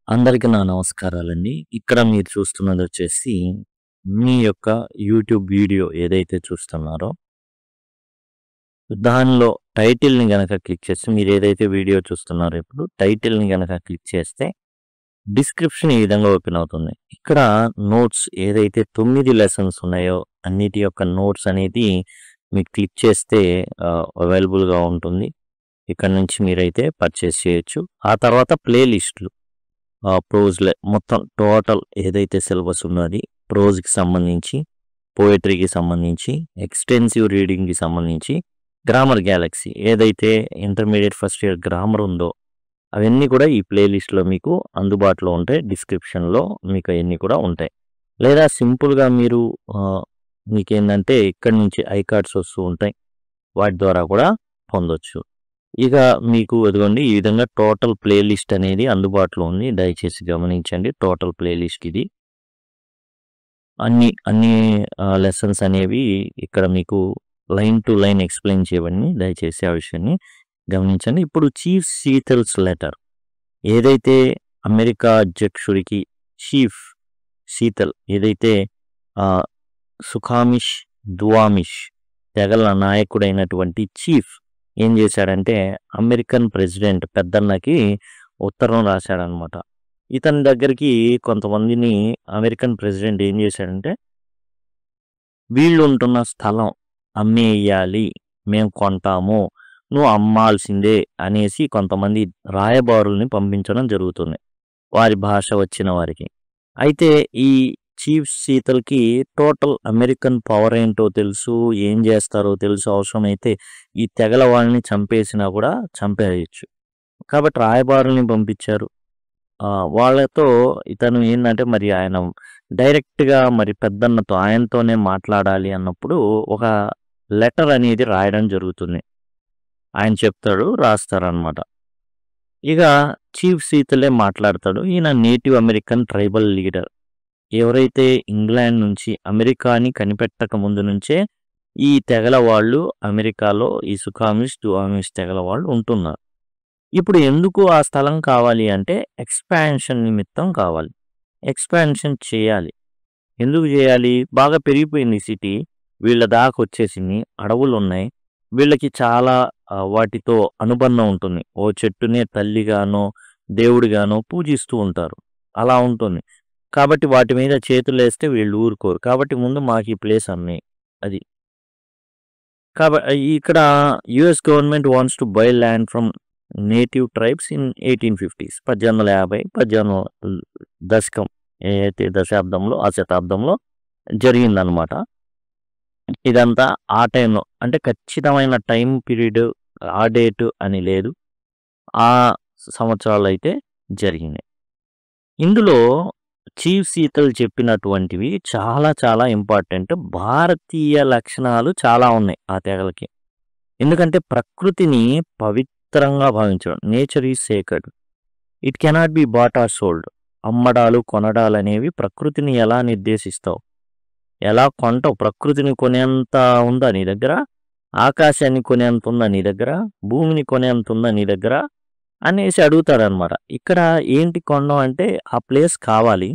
అందరికీ నా నమస్కారాలండి. ఇక్కడ మీరు చూస్తున్నదొచ్చేసి మీ యొక్క యూట్యూబ్ వీడియో ఏదైతే చూస్తున్నారో, దానిలో టైటిల్‌ని గనక క్లిక్ చేసి మీరేదైతే వీడియో చూస్తున్నారో ఇప్పుడు టైటిల్‌ని గనక క్లిక్ చేస్తే డిస్క్రిప్షన్ ఈ విధంగా ఓపెన్ అవుతుంది. ఇక్కడ నోట్స్ ఏదైతే 9 లెసన్స్ ఉన్నాయో అన్నిటి యొక్క నోట్స్ అనేది మీకు క్లిక్ చేస్తే అవైలబుల్‌గా ఉంటుంది. ఇక్కడ నుంచి మీరైతే పర్చేస్ చేయొచ్చు. ఆ తర్వాత ప్లే లిస్ట్‌లు ప్రోజ్‌లే మొత్తం టోటల్ ఏదైతే సిలబస్ ఉందో అది ప్రోజ్‌కి సంబంధించి, పోయెట్రీకి సంబంధించి, ఎక్స్‌టెన్సివ్ రీడింగ్‌కి సంబంధించి, గ్రామర్ గ్యాలక్సీ ఏదైతే ఇంటర్మీడియేట్ ఫస్ట్ ఇయర్ గ్రామర్ ఉందో అవన్నీ కూడా ఈ ప్లే లిస్ట్‌లో మీకు అందుబాటులో ఉంటాయి. డిస్క్రిప్షన్‌లో మీకు అయన్నీ కూడా ఉంటాయి. లేదా సింపుల్‌గా మీరు మీకేందంటే ఇక్కడి నుంచి ఐ కార్డ్స్ వస్తూ ఉంటాయి. వాటి ద్వారా కూడా పొందొచ్చు. ఇక మీకు ఇదిగోండి ఈ విధంగా టోటల్ ప్లే లిస్ట్ అనేది అందుబాటులో ఉంది. దయచేసి గమనించండి. టోటల్ ప్లే లిస్ట్ ఇది. అన్ని లెసన్స్ అనేవి ఇక్కడ మీకు లైన్ టు లైన్ ఎక్స్‌ప్లెయిన్ చేయబడినయి. దయచేసి ఆ విషయాన్ని గమనించండి. ఇప్పుడు చీఫ్ సీతల్స్ లెటర్ ఏదైతే అమెరికా అధ్యక్షుడికి చీఫ్ సీతల్ ఏదైతే సుఖామిష్, దువామిష్ తెగల నాయకుడైనటువంటి చీఫ్ ఏం చేశాడంటే అమెరికన్ ప్రెసిడెంట్ పెద్దన్నకి ఉత్తరం రాశాడనమాట. ఇతని దగ్గరికి కొంతమందిని అమెరికన్ ప్రెసిడెంట్ ఏం చేశాడంటే వీళ్ళు ఉంటున్న స్థలం అమ్మేయాలి, మేము కొంటాము, నువ్వు అమ్మాల్సిందే అనేసి కొంతమంది రాయబారుల్ని పంపించడం జరుగుతుంది వారి భాష వచ్చిన వారికి. అయితే ఈ చీఫ్ సీతల్కి టోటల్ అమెరికన్ పవర్ ఏంటో తెలుసు, ఏం చేస్తారో తెలుసు, అవసరమైతే ఈ తెగల వాళ్ళని చంపేసినా కూడా చంపేయచ్చు. కాబట్టి రాయబారుల్ని పంపించారు. వాళ్ళతో ఇతను ఏందంటే మరి ఆయన డైరెక్ట్‌గా మరి పెద్దన్నతో ఆయనతోనే మాట్లాడాలి అన్నప్పుడు ఒక లెటర్ అనేది రాయడం జరుగుతుంది. ఆయన చెప్తాడు, రాస్తారనమాట. ఇక చీఫ్ సీతలే మాట్లాడతాడు. ఈయన నేటివ్ అమెరికన్ ట్రైబల్ లీడర్. ఎవరైతే ఇంగ్లాండ్ నుంచి అమెరికాని కనిపెట్టక ముందు నుంచే ఈ తెగల వాళ్ళు అమెరికాలో ఈ సుఖామిష్, దువామిష్ తెగల వాళ్ళు ఉంటున్నారు. ఇప్పుడు ఎందుకు ఆ స్థలం కావాలి అంటే ఎక్స్‌పాన్షన్ నిమిత్తం కావాలి. ఎక్స్‌పాన్షన్ చేయాలి. ఎందుకు చేయాలి? బాగా పెరిగిపోయింది సిటీ. వీళ్ళ దాకొచ్చేసింది. అడవులున్నాయి. వీళ్ళకి చాలా వాటితో అనుబంధం ఉంటుంది. ఓ చెట్టునే తల్లిగానో, దేవుడిగానో పూజిస్తూ ఉంటారు. అలా ఉంటుంది. కాబట్టి వాటి మీద చేతులేస్తే వీళ్ళు ఊరుకోరు. కాబట్టి ముందు మాకు ఈ ప్లేస్ అమ్మెయి. అది. ఇక్కడ US government wants to buy land from native tribes in 1850s 1850 దశకం ఏదైతే దశాబ్దంలో ఆ శతాబ్దంలో జరిగిందనమాట. ఇదంతా ఆ టైంలో అంటే ఖచ్చితమైన టైం పీరియడ్ ఆ డేట్ అని లేదు. ఆ సంవత్సరాలు అయితే జరిగినాయి. ఇందులో చీఫ్ సీతల్ చెప్పినటువంటివి చాలా చాలా ఇంపార్టెంట్. భారతీయ లక్షణాలు చాలా ఉన్నాయి ఆ తెగలకి. ఎందుకంటే ప్రకృతిని పవిత్రంగా భావించడం. Nature is sacred. It cannot be bought or sold. అమ్మడాలు, కొనడాలు అనేవి ప్రకృతిని ఎలా నిర్దేశిస్తావు? ఎలా కొంటావు? ప్రకృతిని కొనేంత ఉందా నీ దగ్గర? ఆకాశాన్ని కొనేంత ఉందా నీ దగ్గర? భూమిని కొనేంత ఉందా నీ దగ్గర? అనేసి అడుగుతాడనమాట. ఇక్కడ ఏంటి కొనడం అంటే ఆ ప్లేస్ కావాలి.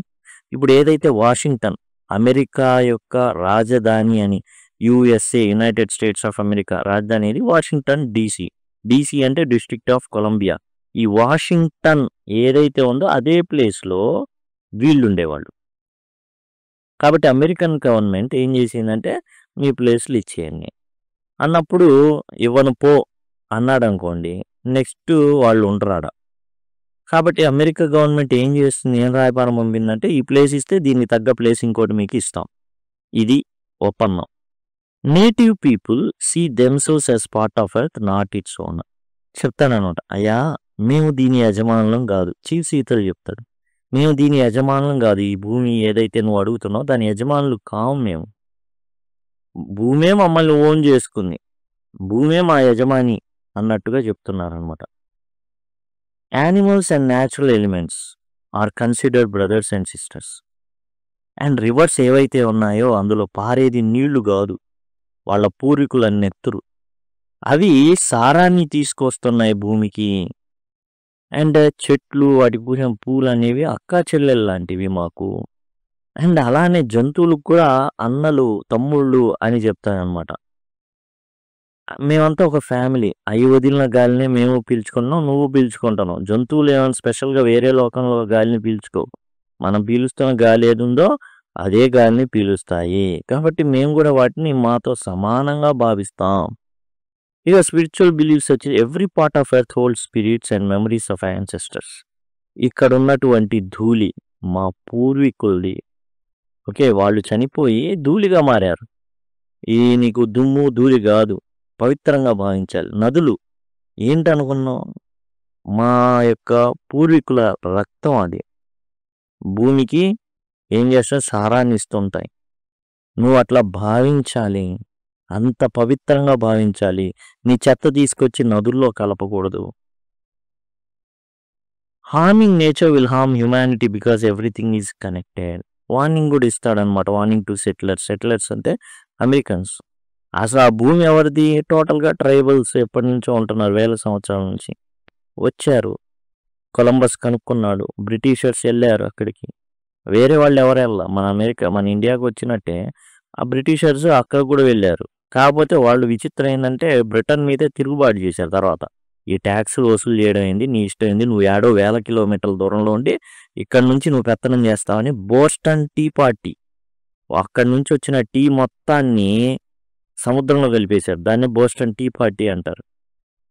ఇప్పుడు ఏదైతే వాషింగ్టన్ అమెరికా యొక్క రాజధాని అని USA United states of America రాజధాని అనేది వాషింగ్టన్ డీసీ. డీసీ అంటే డిస్ట్రిక్ట్ ఆఫ్ కొలంబియా. ఈ వాషింగ్టన్ ఏదైతే ఉందో అదే ప్లేస్‌లో వీళ్ళుండేవాళ్ళు. కాబట్టి అమెరికన్ గవర్నమెంట్ ఏం చేసిందంటే మీ ప్లేస్‌లు ఇచ్చేయండి అన్నప్పుడు ఇవ్వను పో అన్నాడనుకోండి నెక్స్ట్ వాళ్ళు ఉండరాడ. కాబట్టి అమెరికా గవర్నమెంట్ ఏం చేస్తుంది? ఏం రాయబారం పంపిందంటే ఈ ప్లేస్ ఇస్తే దీనికి తగ్గ ప్లేస్ ఇంకోటి మీకు ఇస్తాం. ఇది ఒప్పందం. Native people see themselves as part of earth not its own. చెప్తాడనమాట. అయ్యా మేము దీని యజమానులం కాదు. చీఫ్ సీతలు చెప్తాడు. మేము దీని యజమానులం కాదు. ఈ భూమి ఏదైతే నువ్వు అడుగుతున్నావో దాని యజమానులు కాము మేము. భూమే మమ్మల్ని ఓన్ చేసుకుంది. భూమే మా యజమాని అన్నట్టుగా చెప్తున్నారనమాట. Animals and natural elements are considered brothers and sisters. And rivers ఏవైతే ఉన్నాయో అందులో పారేది నీళ్లు కాదు, వాళ్ళ పూర్వీకుల నెత్తురు. అవి సారాన్ని తీసుకొస్తున్నాయి భూమికి. అండ్ చెట్లు వాటికి పూసిన పూలు అనేవి అక్కా చెల్లెలు లాంటివి మాకు. అండ్ అలానే జంతువులకు కూడా అన్నలు, తమ్ముళ్ళు అని చెప్తాననమాట. మేమంతా ఒక ఫ్యామిలీ. అయి వదిలిన గాలినే మేము పీల్చుకుంటున్నాం. నువ్వు పీల్చుకుంటున్నావు. జంతువులు ఏమైనా స్పెషల్‌గా వేరే లోకంలో గాలిని పీల్చుకోవు. మనం పీలుస్తున్న గాలి ఏదుందో అదే గాలిని పీలుస్తాయి. కాబట్టి మేము కూడా వాటిని మాతో సమానంగా భావిస్తాం. ఇక స్పిరిచువల్ బిలీఫ్స్ వచ్చి every part of earth holds spirits and memories of ancestors. ఇక్కడున్నటువంటి ధూళి మా పూర్వీకులది. ఓకే. వాళ్ళు చనిపోయి ధూళిగా మారారు. ఈ నీకు దుమ్ము, ధూళి గాదు. పవిత్రంగా భావించాలి. నదులు ఏంటనుకున్నావు? మా యొక్క పూర్వీకుల రక్తం అది. భూమికి ఏం చేస్తాయి? సారాన్ని ఇస్తుంటాయి. నువ్వు అట్లా భావించాలి. అంత పవిత్రంగా భావించాలి. నీ చెత్త తీసుకొచ్చి నదుల్లో కలపకూడదు. Harming nature will harm humanity because everything is connected. Warning కూడా ఇస్తాడనమాట. Warning to settlers. సెటిలర్స్ అంటే అమెరికన్స్. అసలు ఆ భూమి ఎవరిది? టోటల్‌గా ట్రైబల్స్ ఎప్పటి నుంచో ఉంటున్నారు. వేల సంవత్సరాల నుంచి. వచ్చారు. కొలంబస్ కనుక్కున్నాడు. బ్రిటిషర్స్ ఎళ్లారు అక్కడికి. వేరే వాళ్ళు ఎవరు ఎళ్ళల. మన ఇండియాకి వచ్చినట్టే ఆ బ్రిటిషర్స్ అక్కడికి కూడా వెళ్ళారు. కాకపోతే వాళ్ళు విచిత్రం ఏందంటే బ్రిటన్ మీదే తిరుగుబాటు చేశారు తర్వాత. ఈ ట్యాక్స్‌లు వసూలు చేయడం ఏంది? నీ ఇష్టం ఏంది? నువ్వు ఏడో వేల కిలోమీటర్ల దూరంలో ఉండి ఇక్కడి నుంచి నువ్వు పెత్తనం చేస్తావని బోస్టన్ టీ పార్టీ. అక్కడి నుంచి వచ్చిన టీ మొత్తాన్ని సముద్రంలో కలిపేశారు. దాన్నే బోస్టన్ టీ పార్టీ అంటారు.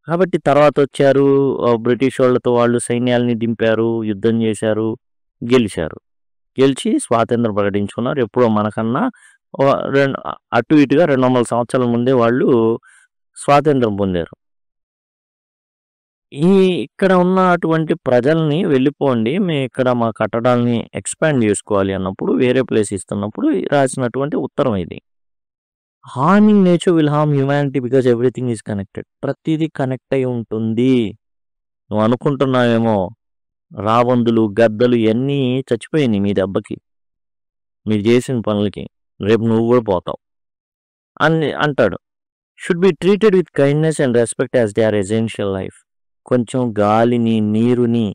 కాబట్టి తర్వాత వచ్చారు. బ్రిటిష్ వాళ్ళతో వాళ్ళు సైన్యాల్ని దింపారు. యుద్ధం చేశారు. గెలిచారు. గెలిచి స్వాతంత్రం ప్రకటించుకున్నారు. ఎప్పుడో మనకన్నా అటు ఇటుగా 200 సంవత్సరాల ముందే వాళ్ళు స్వాతంత్రం పొందారు. ఇక్కడ ఉన్న అటువంటి ప్రజల్ని వెళ్ళిపోండి. మేము ఇక్కడ మా కట్టడాల్ని ఎక్స్పాండ్ చేసుకోవాలి అన్నప్పుడు వేరే ప్లేస్ ఇస్తున్నప్పుడు రాసినటువంటి ఉత్తరం ఇది. Harming nature will harm humanity because everything is connected. ప్రతిదీ కనెక్ట్ అయి ఉంటుంది. నువ్వు అనుకుంటున్నావేమో రాబందులు, గద్దలు ఇవన్నీ చచ్చిపోయినాయి మీ దెబ్బకి. మీరు చేసిన పనులకి. రేపు నువ్వు కూడా పోతావు అని అంటాడు. Should be treated with kindness and respect as they are essential life. కొంచెం గాలిని, నీరుని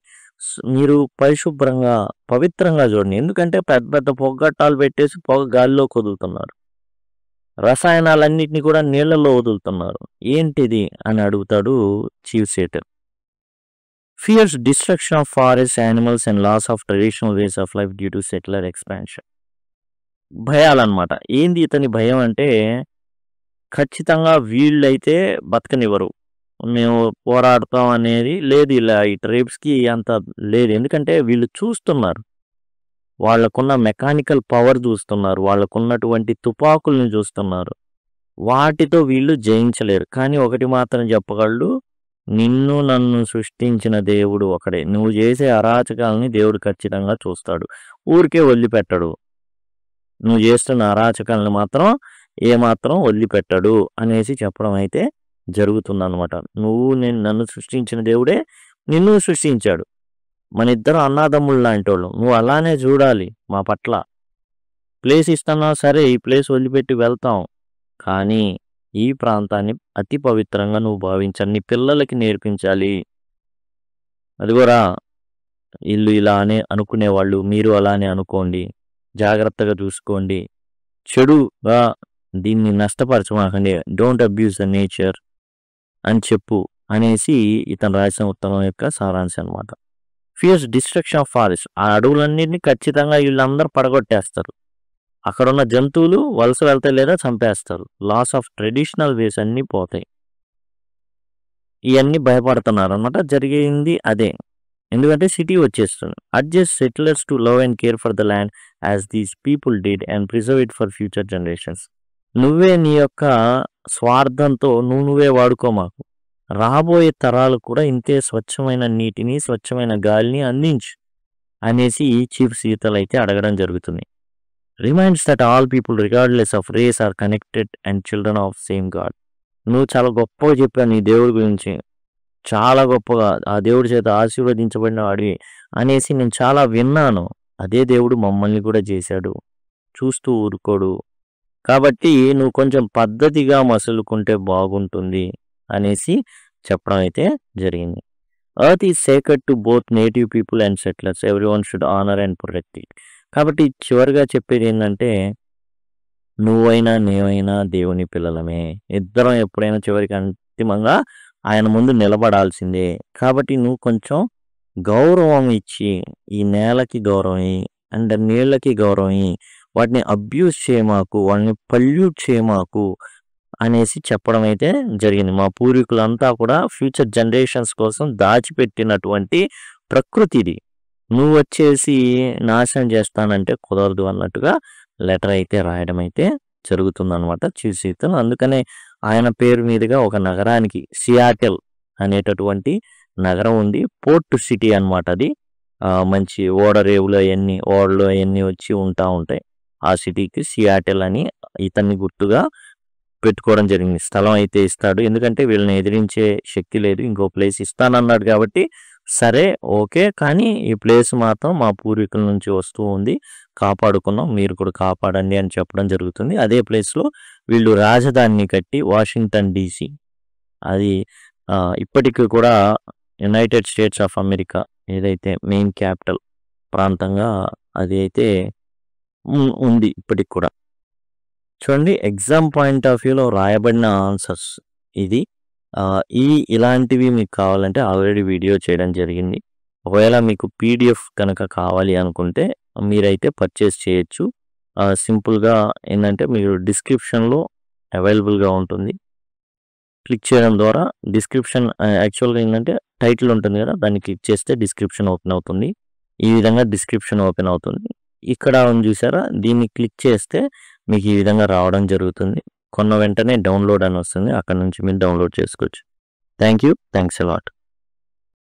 మీరు పరిశుభ్రంగా, పవిత్రంగా చూడండి. ఎందుకంటే పెద్ద పెద్ద పొగట్టాలు పెట్టేసి పొగ గాలిలోకి వదులుతున్నారు. రసాయనాలన్నిటిని కూడా నీళ్లలో వదులుతున్నారు. ఏంటిది అని అడుగుతాడు chief settler. Fears destruction of forest, animals and loss of traditional ways of life due to settler expansion. భయాలన్నమాట. ఏంది ఇతని భయం అంటే ఖచ్చితంగా వీళ్ళైతే బతకనివ్వరు. మేము పోరాడతాం అనేది లేదు. ఇలా ఈ ట్రైబ్స్‌కి అంత లేదు. ఎందుకంటే వీళ్ళు చూస్తున్నారు. వాళ్ళకున్న మెకానికల్ పవర్ చూస్తున్నారు. వాళ్ళకున్నటువంటి తుపాకుల్ని చూస్తున్నారు. వాటితో వీళ్ళు జయించలేరు. కానీ ఒకటి మాత్రం చెప్పగలడు. నిన్ను నన్ను సృష్టించిన దేవుడు ఒకడే. నువ్వు చేసే అరాచకాలని దేవుడు ఖచ్చితంగా చూస్తాడు. ఊరికే వదిలిపెట్టడు. నువ్వు చేస్తున్న అరాచకాలను మాత్రం ఏమాత్రం వదిలిపెట్టడు అనేసి చెప్పడం అయితే జరుగుతుందన్నమాట. నన్ను సృష్టించిన దేవుడే నిన్ను సృష్టించాడు. మన ఇద్దరు అన్నాదమ్ముళ్ళు లాంటోళ్ళం. నువ్వు అలానే చూడాలి మా పట్ల. ప్లేస్ ఇస్తున్నా సరే ఈ ప్లేస్ వదిలిపెట్టి వెళ్తాం. కానీ ఈ ప్రాంతాన్ని అతి పవిత్రంగా నువ్వు భావించాలి. నీ పిల్లలకి నేర్పించాలి. అదిగోరా ఇల్లు ఇలా అనే అనుకునేవాళ్ళు మీరు అలానే అనుకోండి. జాగ్రత్తగా చూసుకోండి. చెడుగా దీన్ని నష్టపరచమాకండి. డోంట్ అబ్యూస్ ద నేచర్ అని చెప్పు అనేసి ఇతను రాసిన ఉత్తరం యొక్క సారాంశం అనమాట. Fears destruction of forest. ఆ అడవులన్నింటినీ ఖచ్చితంగా వీళ్ళందరూ పడగొట్టేస్తారు. అక్కడున్న జంతువులు వలస వెళ్తాయి లేదా చంపేస్తారు. లాస్ ఆఫ్ ట్రెడిషనల్ వేస్ అన్నీ పోతాయి. ఇవన్నీ భయపడుతున్నారు అనమాట. జరిగింది అదే. ఎందుకంటే సిటీ వచ్చేస్తుంది. Adjust settlers to love and care for the land as these people did and preserve it for future generations. నువ్వే నీ యొక్క స్వార్థంతో నువ్వే వాడుకో మాకు. రాబోయే తరాలు కూడా ఇంతే స్వచ్ఛమైన నీటిని, స్వచ్ఛమైన గాలిని అందించు అనేసి చీఫ్ సీతలు అయితే అడగడం జరుగుతుంది. Reminds that all people regardless of race are connected and children of same God. నువ్వు చాలా గొప్పగా చెప్పావు నీ దేవుడి గురించి. చాలా గొప్పగా ఆ దేవుడి చేత ఆశీర్వదించబడిన వాడివి అనేసి నేను చాలా విన్నాను. అదే దేవుడు మమ్మల్ని కూడా చేశాడు. చూస్తూ ఊరుకోడు. కాబట్టి నువ్వు కొంచెం పద్ధతిగా మసులుకుంటే బాగుంటుంది అనేసి చెప్పడం అయితే జరిగింది. Earth is sacred to both native people and settlers. Everyone should honour and protect it. కాబట్టి చివరిగా చెప్పేది ఏంటంటే, నువ్వైనా నేనైనా దేవుని పిల్లలమే. ఇద్దరం ఎప్పుడైనా చివరికి అంతిమంగా ఆయన ముందు నిలబడాల్సిందే. కాబట్టి నువ్వు కొంచెం గౌరవం ఇచ్చి, ఈ నేలకి గౌరవం ఇయ్యి, అండ్ నీళ్ళకి గౌరవం ఇయ్యి, వాటిని అబ్యూస్ చేయమాకు, వాటిని పల్యూట్ చేయమాకు అనేసి చెప్పడం అయితే జరిగింది. మా పూర్వీకులంతా కూడా ఫ్యూచర్ జనరేషన్స్ కోసం దాచిపెట్టినటువంటి ప్రకృతిది. నువ్వు వచ్చేసి నాశనం చేస్తానంటే కుదరదు అన్నట్టుగా లెటర్ అయితే రాయడం అయితే జరుగుతుందన్నమాట చీఫ్ సీతన్. అందుకనే ఆయన పేరు మీదుగా ఒక నగరానికి సియాటెల్ అనేటటువంటి నగరం ఉంది. పోర్ట్ సిటీ అన్నమాట అది. మంచి ఓడరేవులు అవన్నీ ఓడలు అవన్నీ వచ్చి ఉంటాయి. ఆ సిటీకి సియాటెల్ అని ఇతన్ని గుర్తుగా పెట్టుకోవడం జరిగింది. స్థలం అయితే ఇస్తాడు, ఎందుకంటే వీళ్ళని ఎదిరించే శక్తి లేదు. ఇంకో ప్లేస్ ఇస్తానన్నాడు కాబట్టి సరే ఓకే, కానీ ఈ ప్లేస్ మాత్రం మా పూర్వీకుల నుంచి వస్తూ ఉంది, కాపాడుకున్నాం, మీరు కూడా కాపాడండి అని చెప్పడం జరుగుతుంది. అదే ప్లేస్లో వీళ్ళు రాజధానిని కట్టి వాషింగ్టన్ DC, అది ఇప్పటికీ కూడా యునైటెడ్ స్టేట్స్ ఆఫ్ అమెరికా ఏదైతే మెయిన్ క్యాపిటల్ ప్రాంతంగా అది అయితే ఉంది ఇప్పటికి కూడా. చూడండి, ఎగ్జామ్ పాయింట్ ఆఫ్ వ్యూలో రాయబడిన ఆన్సర్స్ ఇది. ఇలాంటివి మీకు కావాలంటే ఆల్రెడీ వీడియో చేయడం జరిగింది. ఒకవేళ మీకు PDF కనుక కావాలి అనుకుంటే మీరైతే పర్చేస్ చేయొచ్చు. సింపుల్గా ఏంటంటే మీరు డిస్క్రిప్షన్లో అవైలబుల్గా ఉంటుంది. క్లిక్ చేయడం ద్వారా డిస్క్రిప్షన్ యాక్చువల్గా ఏంటంటే టైటిల్ ఉంటుంది కదా, దాన్ని క్లిక్ చేస్తే డిస్క్రిప్షన్ ఓపెన్ అవుతుంది. ఈ విధంగా డిస్క్రిప్షన్ ఓపెన్ అవుతుంది. ఇక్కడ చూసారా, దీన్ని క్లిక్ చేస్తే మీకు ఈ విధంగా రావడం జరుగుతుంది. కొన్న వెంటనే డౌన్లోడ్ అని వస్తుంది, అక్కడ నుంచి మీరు డౌన్లోడ్ చేసుకోవచ్చు. Thanks a lot.